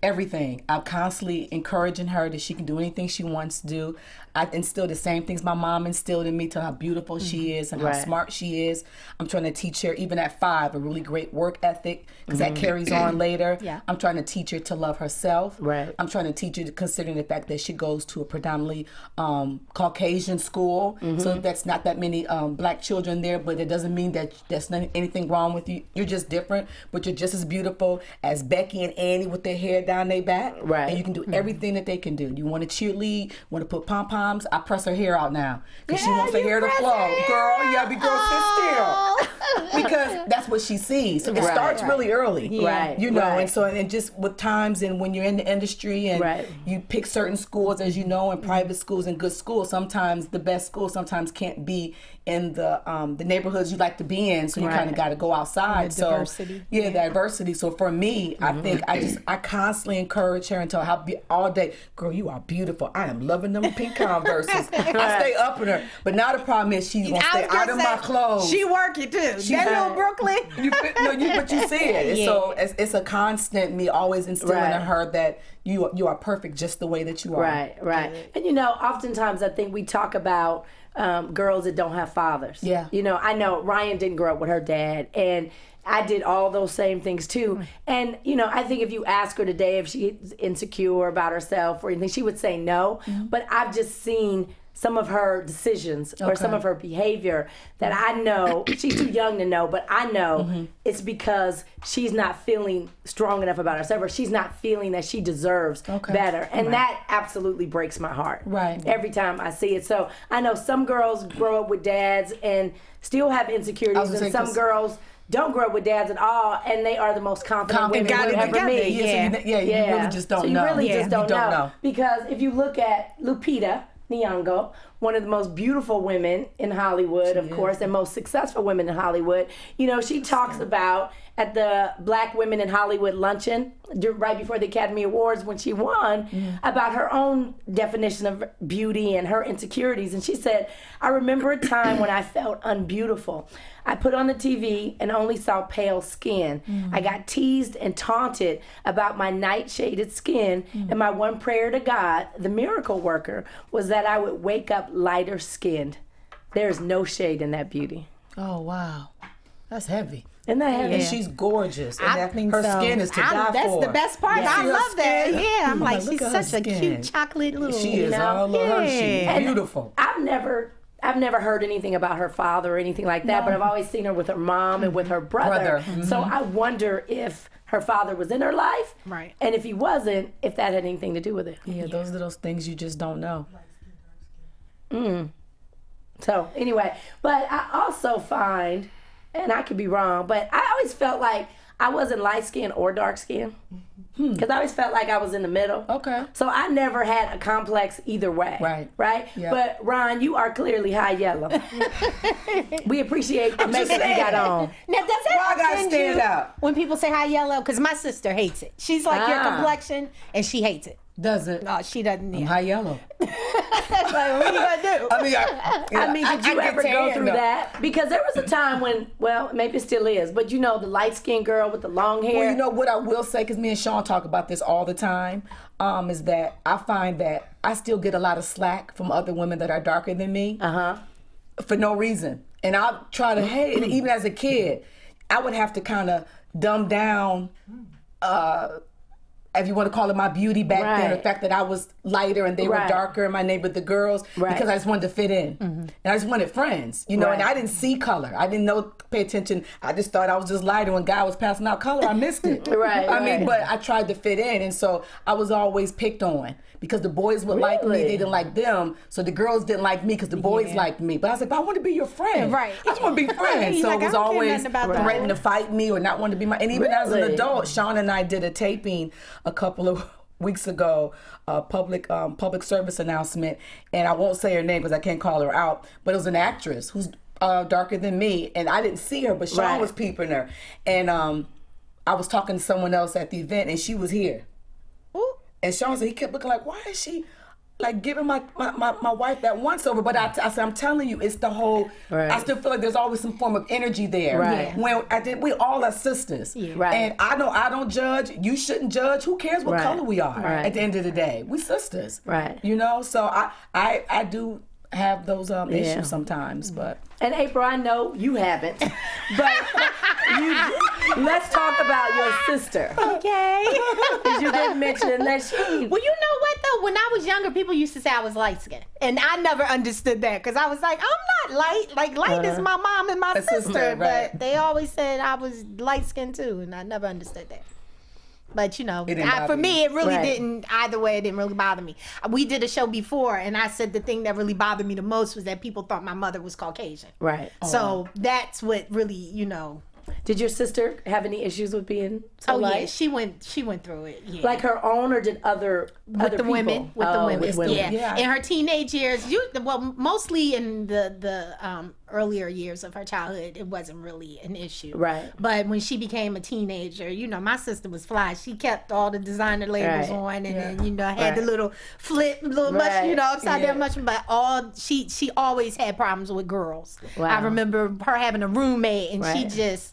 Everything. I'm constantly encouraging her that she can do anything she wants to do. I instill the same things my mom instilled in me, to how beautiful she is and how smart she is. I'm trying to teach her, even at 5, a really great work ethic, because that carries on later. I'm trying to teach her to love herself. I'm trying to teach her, considering the fact that she goes to a predominantly Caucasian school, so that's not that many black children there, but it doesn't mean that there's anything wrong with you. You're just different, but you're just as beautiful as Becky and Annie with their hair down their back. And you can do everything that they can do. You want to cheerlead, want to put pom-poms, I press her hair out now because she wants her hair to flow. Girl, you gotta be girl, sit still. Because that's what she sees. So it starts really early. You know, and so, and just with times, and when you're in the industry and you pick certain schools, as you know, and private schools and good schools, sometimes the best schools sometimes can't be in the neighborhoods you like to be in, so you kind of got to go outside. The diversity. So diversity. So for me, I think I constantly encourage her and tell her all day, girl, you are beautiful. I am loving them pink Converses. I stay up in her, but now the problem is she's gonna stay out of my clothes. She working too. That little Brooklyn. But you see it. So it's a constant, me always instilling in her that you are perfect just the way that you are. Right. And you know, oftentimes I think we talk about girls that don't have fathers. You know, I know Ryan didn't grow up with her dad, and I did all those same things too. And, you know, I think if you ask her today if she's insecure about herself or anything, she would say no. But I've just seen some of her decisions or some of her behavior that I know, she's too young to know, but I know it's because she's not feeling strong enough about herself, or she's not feeling that she deserves better. And that absolutely breaks my heart every time I see it. So I know some girls grow up with dads and still have insecurities, and some girls don't grow up with dads at all, and they are the most confident women you'll ever meet. You really just don't know. So you really just don't know. Because if you look at Lupita Nyong'o, one of the most beautiful women in Hollywood, of course, and most successful women in Hollywood, you know, she talks about at the Black Women in Hollywood luncheon right before the Academy Awards when she won about her own definition of beauty and her insecurities. And she said, I remember a time when I felt unbeautiful. I put on the TV and only saw pale skin. I got teased and taunted about my nightshaded skin. And my one prayer to God, the miracle worker, was that I would wake up lighter skinned. There's no shade in that beauty. Oh, wow. That's heavy. Isn't that heavy? And she's gorgeous. And her skin is to die for. That's the best part. I love that. Yeah, I'm like, she's such a cute chocolate little. She is. I love her. She's beautiful. I've never heard anything about her father or anything like that, but I've always seen her with her mom and with her brother. So I wonder if her father was in her life, and if he wasn't, if that had anything to do with it. Yeah, those are those things you just don't know. So anyway, but I also find, and I could be wrong, but I always felt like I wasn't light skinned or dark skinned. Because I always felt like I was in the middle. So I never had a complex either way. Right? Yep. But Ron, you are clearly high yellow. We appreciate the makeup you got on. Now, does that offend you when people say high yellow? Because my sister hates it. She's like your complexion, and she hates it. Does it? No, she doesn't. I'm high yellow. Like, what are you gonna do? I mean, did you ever go through that? Because there was a time when, well, maybe it still is, but you know, the light-skinned girl with the long hair. Well, you know what I will say, because me and Sean talk about this all the time, is that I find that I still get a lot of slack from other women that are darker than me for no reason. And I'll try to, and even as a kid, I would have to kind of dumb down if you want to call it my beauty back then, the fact that I was lighter and they were darker in my neighborhood, the girls, because I just wanted to fit in. And I just wanted friends, you know, and I didn't see color. I didn't pay attention. I just thought I was just lighter. When God was passing out color, I missed it. I mean, but I tried to fit in, and so I was always picked on because the boys would like me, they didn't like them, so the girls didn't like me because the boys liked me. But I was like, but I want to be your friend. I just want to be friends. So it was always threatening to fight me or not wanting to be my, and even as an adult, Sean and I did a taping a couple of weeks ago, a public service announcement, and I won't say her name because I can't call her out, but it was an actress who's darker than me, and I didn't see her, but Sean was peeping her, and I was talking to someone else at the event, and she was here. And Sean said he kept looking like, why is she like giving my wife that once over? But I said, I'm telling you, it's the whole, I still feel like there's always some form of energy there. Right. When we all are sisters. Yeah. Right. And I know I don't judge. You shouldn't judge. Who cares what color we are at the end of the day? We sisters. Right. You know, so I do have those issues sometimes, but. And April, I know you haven't, but let's talk about your sister. Okay. Because you didn't mention it unless she. Well, you know what though? When I was younger, people used to say I was light skinned, and I never understood that because I was like, I'm not light. Like light is my mom and my sister, but they always said I was light skinned too, and I never understood that. But you know, for me, it really didn't. Either way, it didn't really bother me. We did a show before, and I said the thing that really bothered me the most was that people thought my mother was Caucasian. Right. So that's what really, you know. Did your sister have any issues with being so light? Yeah, she went through it. Yeah. Like her own, or did other people? Women? With the women. Yeah. In her teenage years, mostly in the earlier years of her childhood, it wasn't really an issue. Right. But when she became a teenager, you know, my sister was fly. She kept all the designer labels on, and then, you know, had the little flip, much, you know, upside down much. But she always had problems with girls. Wow. I remember her having a roommate, and she just.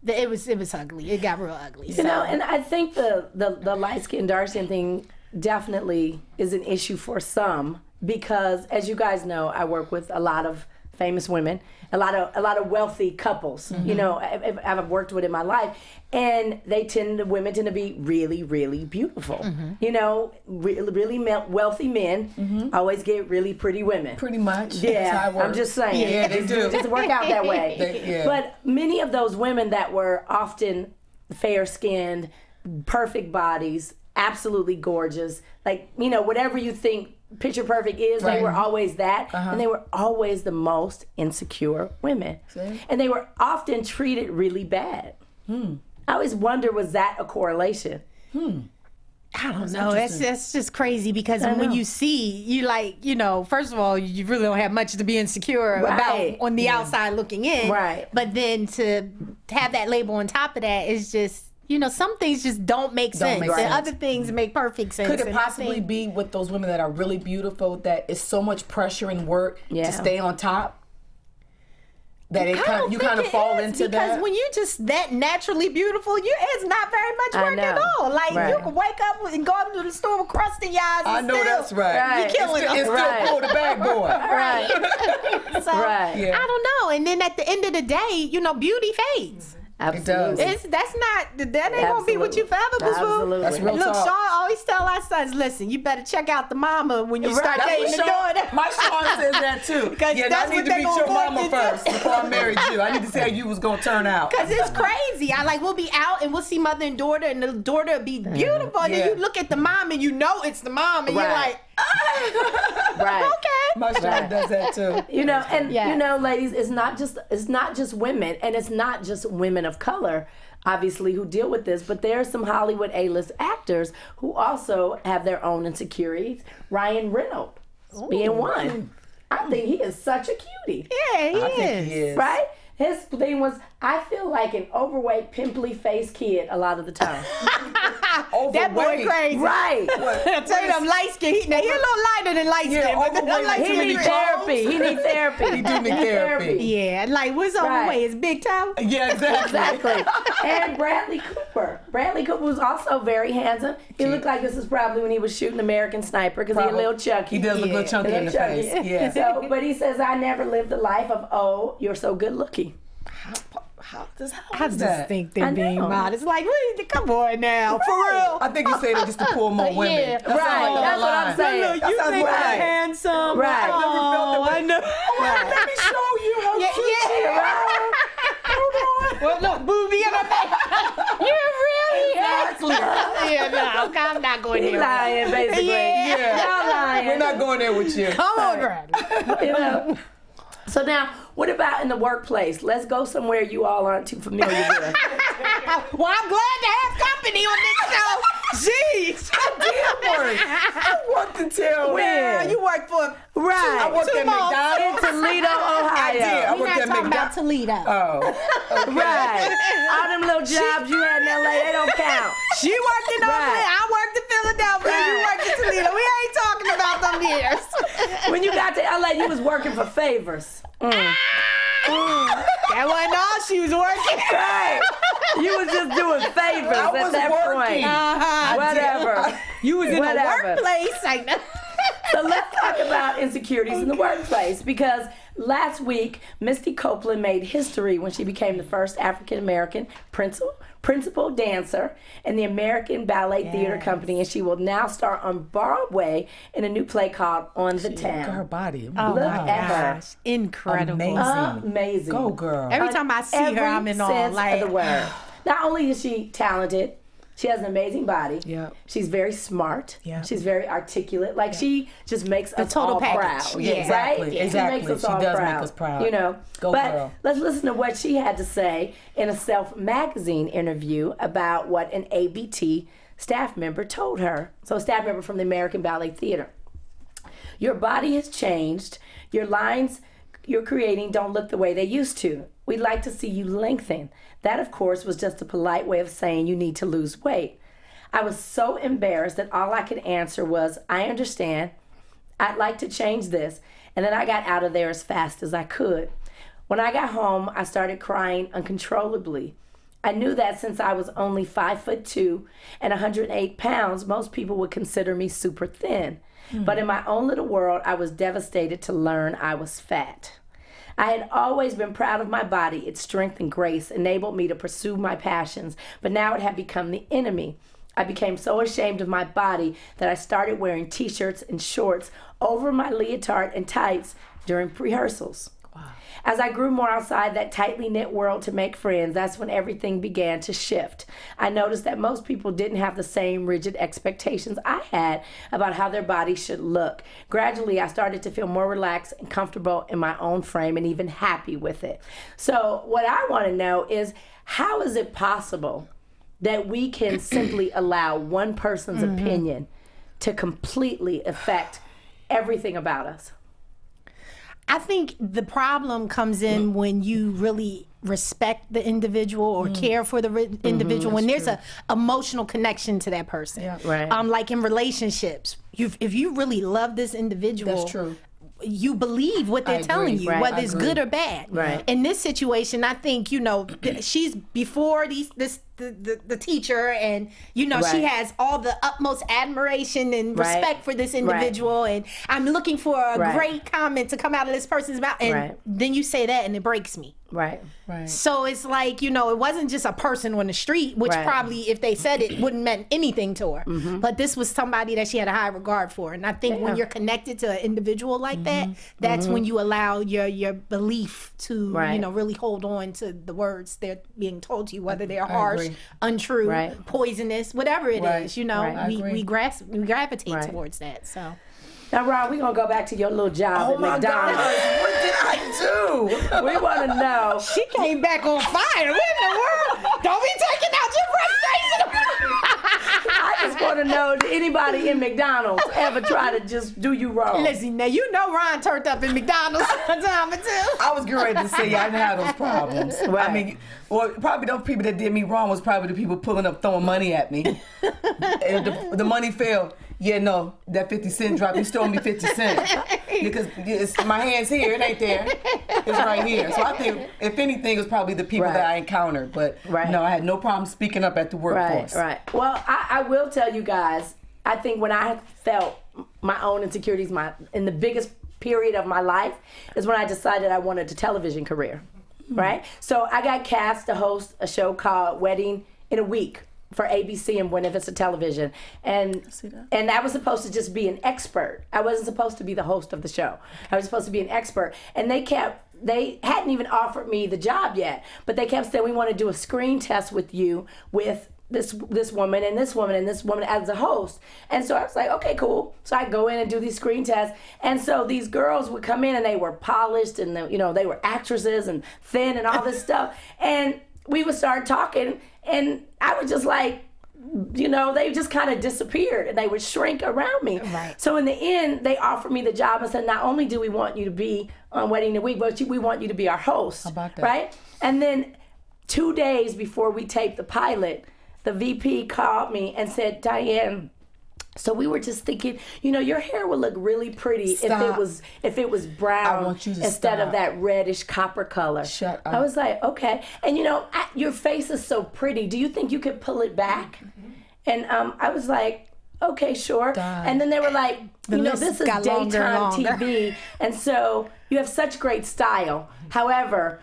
It was ugly. It got real ugly. You know, and I think the light skin, dark skin thing definitely is an issue for some because, as you guys know, I work with a lot of famous women, a lot of wealthy couples. Mm-hmm. You know, I've worked with in my life, and women tend to be really, really beautiful. Mm-hmm. You know, really wealthy men always get really pretty women. Pretty much. Yeah, that's how it works. I'm just saying. Yeah, they do. It just work out that way. But many of those women that were often fair-skinned, perfect bodies, absolutely gorgeous, like, you know, whatever you think picture perfect is, they were always that, and they were always the most insecure women. See? And they were often treated really bad. I always wonder, was that a correlation? I don't know. That's just crazy because when you see, you like, you know, first of all, you really don't have much to be insecure about on the outside looking in. Right. But then to have that label on top of that is just, you know, some things just don't make sense. And other things make perfect sense. Could it possibly be with those women that are really beautiful that it's so much pressure and work to stay on top? That you kind of fall into that? Because when you're just that naturally beautiful, it's not very much work at all. Like, you can wake up and go up to the store with crust in your eyes. I know that's right. You're killing them. It's still pull the bag boy. So, I don't know. And then at the end of the day, you know, beauty fades. Absolutely. That ain't gonna be with you forever, boo. That's real Look, talk. Sean always tell our sons, listen, you better check out the mama when you start dating the daughter. My Sean says that too. Because I need to meet your mama first before I married you. I need to see how you was gonna turn out. Because it's crazy. We'll be out and we'll see mother and daughter, and the daughter will be beautiful, and then you look at the mom and you know it's the mom, and you're like, okay. My Sean does that too. You know, and you know, ladies, it's not just women, and it's not just women of color, obviously, who deal with this, but there are some Hollywood A-list actors who also have their own insecurities. Ryan Reynolds being one. I think he is such a cutie. Yeah, he is. Right? His thing was, I feel like an overweight, pimply-faced kid a lot of the time. That boy crazy. Right. I tell you, I'm light skin. He's a little lighter than light skin. He needs therapy. He needs therapy. He do need therapy. Yeah, like, what's overweight? His big toe? Yeah, exactly. And Bradley Cooper. Bradley Cooper was also very handsome. He looked like this is probably when he was shooting American Sniper, because he's a little chunky. He does look a little chunky in the face. Yeah. So, but he says, I never lived the life of, oh, you're so good looking. How I just think they're being modest. Like, come on now, for real. I think you say that just to pull more women. Yeah, that's what I'm saying. You think I'm handsome? Right. I know. Let me show you how Right. Hold on. Well, look, booby in my back. You're really no, I'm not going there. Lying, basically. Y'all lying. We're not going there with you. Come on, Bradley. You know. So now, what about in the workplace? Let's go somewhere you all aren't too familiar with. Well, I'm glad to have company on this show. Jeez, I did work. I worked until Where? You worked for I worked at McDonald's in Toledo, Ohio. I did. We're not talking about Toledo. Oh, okay. Right. All them little jobs you had in LA, they don't count. She worked in Oakland. I worked in Philadelphia, you worked in Toledo. We ain't talking about them years. When you got to LA, you was working for favors. That wasn't all she was working. Right. You was just doing favors at that point. Whatever. You was in the workplace. So let's talk about insecurities in the workplace, because last week, Misty Copeland made history when she became the first African-American principal dancer in the American Ballet Theater Company, and she will now star on Broadway in a new play called On the Town. Look at her body. Look at her. Incredible. Amazing. Go, girl. Every time I see her, I'm in awe. Sense of the word. Not only is she talented, she has an amazing body. Yeah. She's very smart. Yeah. She's very articulate. Like, she just makes us total all package. proud. Yeah. Exactly. Right? Exactly. She makes us She all does proud. make us proud. You know. Go, but girl. let's listen to what she had to say in a Self magazine interview about what an ABT staff member told her. So, a staff member from the American Ballet Theater. Your body has changed. Your lines you're creating don't look the way they used to. We'd like to see you lengthen. That, of course, was just a polite way of saying you need to lose weight. I was so embarrassed that all I could answer was, I understand. I'd like to change this. And then I got out of there as fast as I could. When I got home, I started crying uncontrollably. I knew that since I was only 5'2" and 108 pounds, most people would consider me super thin. But in my own little world, I was devastated to learn I was fat. I had always been proud of my body. Its strength and grace enabled me to pursue my passions, but now it had become the enemy. I became so ashamed of my body that I started wearing t-shirts and shorts over my leotard and tights during rehearsals. Wow. As I grew more outside that tightly knit world to make friends, that's when everything began to shift. I noticed that most people didn't have the same rigid expectations I had about how their body should look. Gradually, I started to feel more relaxed and comfortable in my own frame and even happy with it. So what I want to know is, how is it possible that we can simply allow one person's opinion to completely affect everything about us? I think the problem comes in when you really respect the individual or care for the individual, when there's a emotional connection to that person. Yeah. Right. Like in relationships, if you really love this individual, That's true. you believe what they're telling you, Right. whether I it's agree. good or bad. Right. In this situation, I think, she's before the teacher, and she Right. has all the utmost admiration and Right. respect for this individual, and I'm looking for a Right. great comment to come out of this person's mouth, and Right. then you say that and it breaks me. Right. Right. So it's like, it wasn't just a person on the street, which Right. probably, if they said it, wouldn't meant anything to her. But this was somebody that she had a high regard for. And I think when you're connected to an individual like that, that's when you allow your belief to, Right. really hold on to the words they're being told to you, whether they're harsh, agree. untrue, Right. poisonous, whatever it Right. is, Right. I we agree. gravitate Right. towards that. So Now, Ron, we're going to go back to your little job Oh at my McDonald's. God, what did I do? We want to know. she came back on fire. What in the world? Don't be taking out your frustration. I just want to know, did anybody in McDonald's ever try to just do you wrong? Listen, now Ron turned up in McDonald's one time or two. I was getting ready to say I didn't have those problems. Right. I mean, well, probably those people that did me wrong was probably the people pulling up, throwing money at me. And the money fell. Yeah, no, that 50 cent drop, you stole me 50 cents. Because my hand's here, it ain't there. It's right here. So I think, if anything, it was probably the people Right. that I encountered. But Right. no, I had no problem speaking up at the workforce. Right. Well, I will tell you guys, I think when I felt my own insecurities in the biggest period of my life is when I decided I wanted a television career, right? So I got cast to host a show called Wedding in a Week for ABC and Buena Vista Television. And I was supposed to just be an expert. I wasn't supposed to be the host of the show. I was supposed to be an expert. And they hadn't even offered me the job yet, but they kept saying, we want to do a screen test with you with this woman and this woman and this woman as a host. And so I was like, okay, cool. So I go in and do these screen tests. And so these girls would come in and they were polished and they were actresses and thin and all this stuff. And we would start talking and I was just like, they just kind of disappeared and they would shrink around me. Right. So in the end, they offered me the job and said, not only do we want you to be on Wedding in a Week, but we want you to be our host. How about that? Right? And then 2 days before we taped the pilot, the VP called me and said, Diann, So we were just thinking, your hair would look really pretty if it was brown I want you to instead of stop. that reddish copper color. Shut up. I was like, okay. And your face is so pretty. Do you think you could pull it back? And I was like, okay, sure. God. And then they were like, list this is got longer and daytime longer. TV, and so you have such great style. However,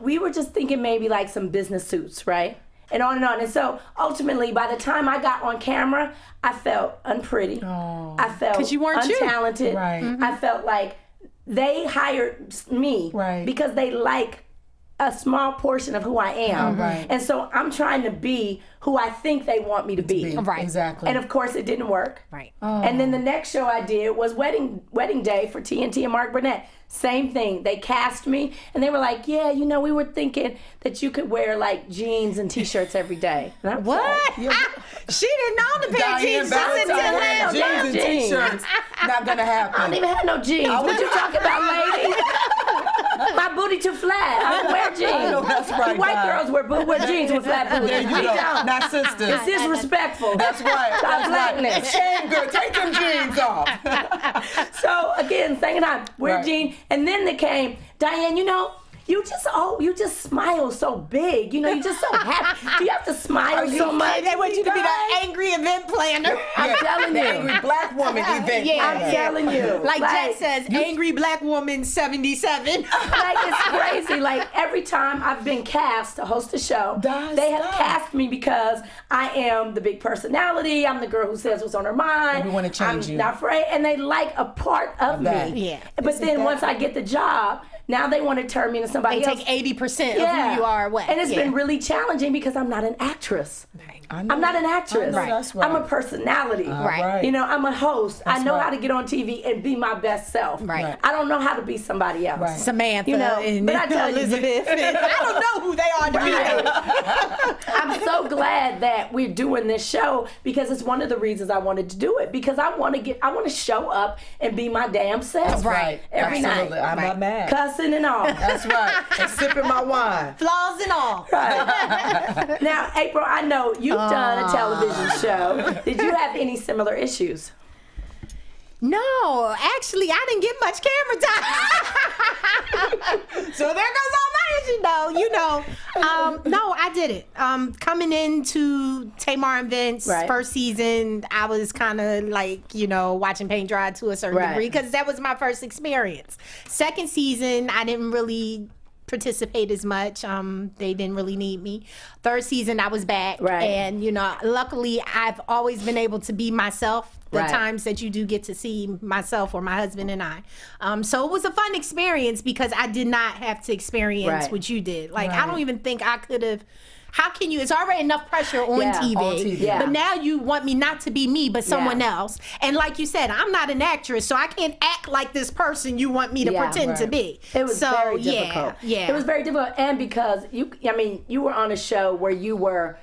we were just thinking maybe like some business suits, right? And on and on. And so ultimately, by the time I got on camera, I felt unpretty. Oh. I felt 'Cause you weren't you. untalented. Right. I felt like they hired me Right. because they like a small portion of who I am. Right. And so I'm trying to be who I think they want me to be. Right. Exactly. And of course, it didn't work. Right. And then the next show I did was Wedding Day for TNT and Mark Burnett. Same thing. They cast me, and they were like, "Yeah, we were thinking that you could wear like jeans and t-shirts every day." And I was What? like, She didn't know the pair of Diann jeans. Just until Valentine now. jeans and jeans. t-shirts. Not gonna happen. I don't even have no jeans. What you talking about, lady? My booty too flat. I don't wear jeans. I know that's right, White Di. girls wear jeans with flat booties. There you We go. don't. Not sisters. It's disrespectful. That's right. Stop That's right. blackness. Shame good. Take them jeans off. So again, second time, wear Right. jeans, and then they came, Diann, you just smile so big. You just so happy. Do you have to smile so much? They want you to be Guys, the angry event planner. I'm telling The you. angry black woman event. Yeah. I'm telling you. Like Jack says, angry black woman 77. Like, it's crazy. Like, every time I've been cast to host a show, Stop. they have cast me because I am the big personality. I'm the girl who says what's on her mind. We wanna change I'm you. not afraid. And they like a part of that. me. Yeah. But then once I get the job, now they want to turn me into somebody They else. take 80% of who you are away. And it's Yeah. been really challenging because I'm not an actress. I know. I'm not an actress. I know that's right. I'm a personality. Right. I'm a host. I know right. how to get on TV and be my best self. Right. I don't know how to be somebody else. Right. Samantha and but I tell you, Elizabeth. I don't know who they are to be. I'm so glad that we're doing this show because it's one of the reasons I wanted to do it, because I want to show up and be my damn self. That's right. Every Absolutely. night. I'm not mad. Cussing and all. That's right. And sipping my wine. Flaws and all. Right. Now, April, I know you've done a television show. Did you have any similar issues? No, actually, I didn't get much camera time. So there goes all my issue, though. No, I did it. Coming into Tamar and Vince, Right. first season, I was kind of like, watching paint dry to a certain Right. degree because that was my first experience. Second season, I didn't really participate as much. They didn't really need me. Third season, I was back. Right. And, luckily, I've always been able to be myself the Right. times that you do get to see myself or my husband and I. So it was a fun experience because I did not have to experience Right. what you did. Like, I Right. don't even think I could have. How can you? It's already enough pressure on Yeah, TV. on TV. Yeah. But now you want me not to be me, but someone Yeah. else. And like you said, I'm not an actress, so I can't act like this person you want me to Yeah. pretend to Right. be. It was so, very difficult. Yeah. It was very difficult. And because you were on a show where you were,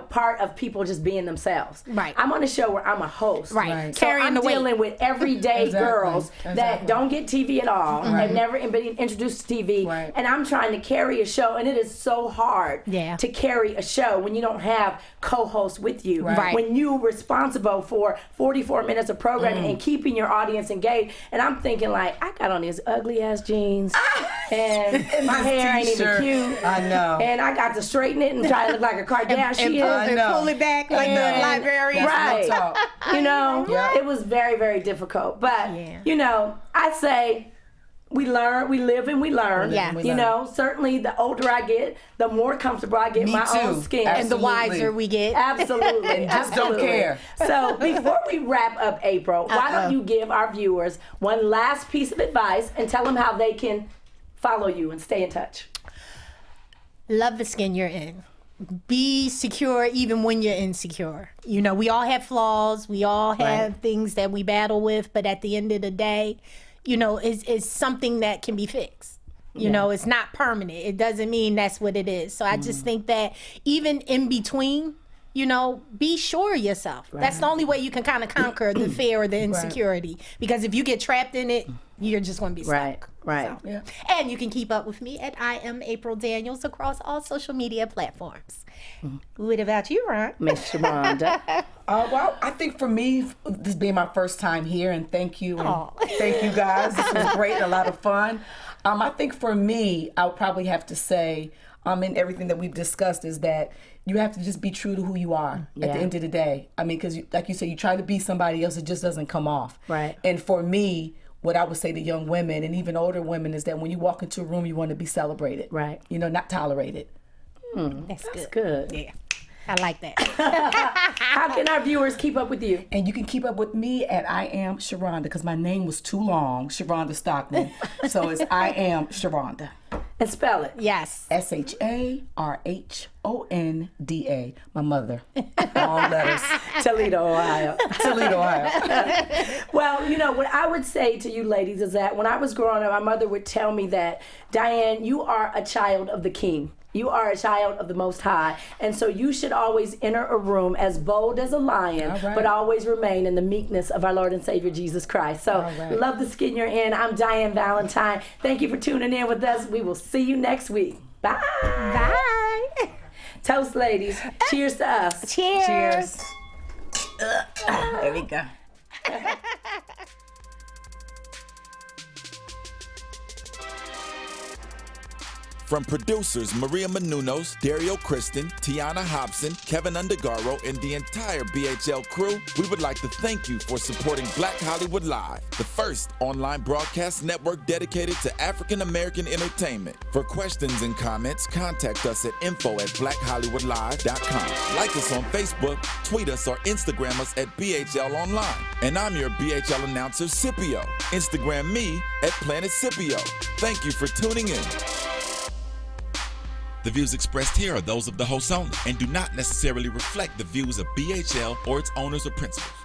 part of people just being themselves. Right. I'm on a show where I'm a host. Right. Right. So Carrying I'm the weight. dealing with everyday Exactly. girls that Exactly. don't get TV at all, have never been introduced to TV, Right. and I'm trying to carry a show, and it is so hard Yeah. to carry a show when you don't have co-hosts with you. Right. When you're responsible for 44 minutes of programming and keeping your audience engaged, and I'm thinking like, I got on these ugly ass jeans, and my this hair ain't even t-shirt. cute. I know. And I got to straighten it and try to look like a Kardashian. I know. pull it back like the And- librarian. Right. Real talk. Yeah. It was very, very difficult. But, Yeah. I say we learn, we live and we learn. Yeah. We learn. Certainly the older I get, the more comfortable I get in Me my own too. skin. And the Absolutely. wiser we get. Absolutely. Just don't absolutely. care. So before we wrap up, April, why don't you give our viewers one last piece of advice and tell them how they can follow you and stay in touch? Love the skin you're in. Be secure even when you're insecure. We all have flaws. We all have things that we battle with. But at the end of the day, it's something that can be fixed. It's not permanent. It doesn't mean that's what it is. So I just think that even in between, be sure of yourself. That's the only way you can kind of conquer the fear or the insecurity. Because if you get trapped in it, you're just going to be stuck. Right. So. Yeah. And you can keep up with me at I am April Daniels across all social media platforms. What about you, Ron? Miss Sharhonda. Well, I think for me, this being my first time here, and thank you, and thank you guys. This was great, a lot of fun. I think for me, I would probably have to say, in everything that we've discussed, is that you have to just be true to who you are at the end of the day. I mean, because like you said, you try to be somebody else, it just doesn't come off. Right. And for me, what I would say to young women and even older women is that when you walk into a room, you want to be celebrated. Right. You know, not tolerated. That's That's good. good. Yeah. I like that. How can our viewers keep up with you? And you can keep up with me at I Am Sharhonda, because my name was too long, Sharhonda Stockman. So it's I Am Sharhonda. And spell it. Yes. SHARHONDA. My mother. Long letters. Toledo, Ohio. Toledo, Ohio. Well, you know, what I would say to you ladies is that when I was growing up, my mother would tell me that, Diann, you are a child of the King. You are a child of the Most High. And so you should always enter a room as bold as a lion, but always remain in the meekness of our Lord and Savior, Jesus Christ. So love the skin you're in. I'm Diann Valentine. Thank you for tuning in with us. We will see you next week. Bye. Bye. Toast, ladies. Cheers to us. Cheers. Cheers. There we go. From producers Maria Menounos, Dario Kristen, Tiana Hobson, Kevin Undergaro, and the entire BHL crew, we would like to thank you for supporting Black Hollywood Live, the first online broadcast network dedicated to African American entertainment. For questions and comments, contact us at info@blackhollywoodlive.com. Like us on Facebook, tweet us, or Instagram us at BHL Online. And I'm your BHL announcer, Scipio. Instagram me at Planet Scipio. Thank you for tuning in. The views expressed here are those of the host only and do not necessarily reflect the views of BHL or its owners or principals.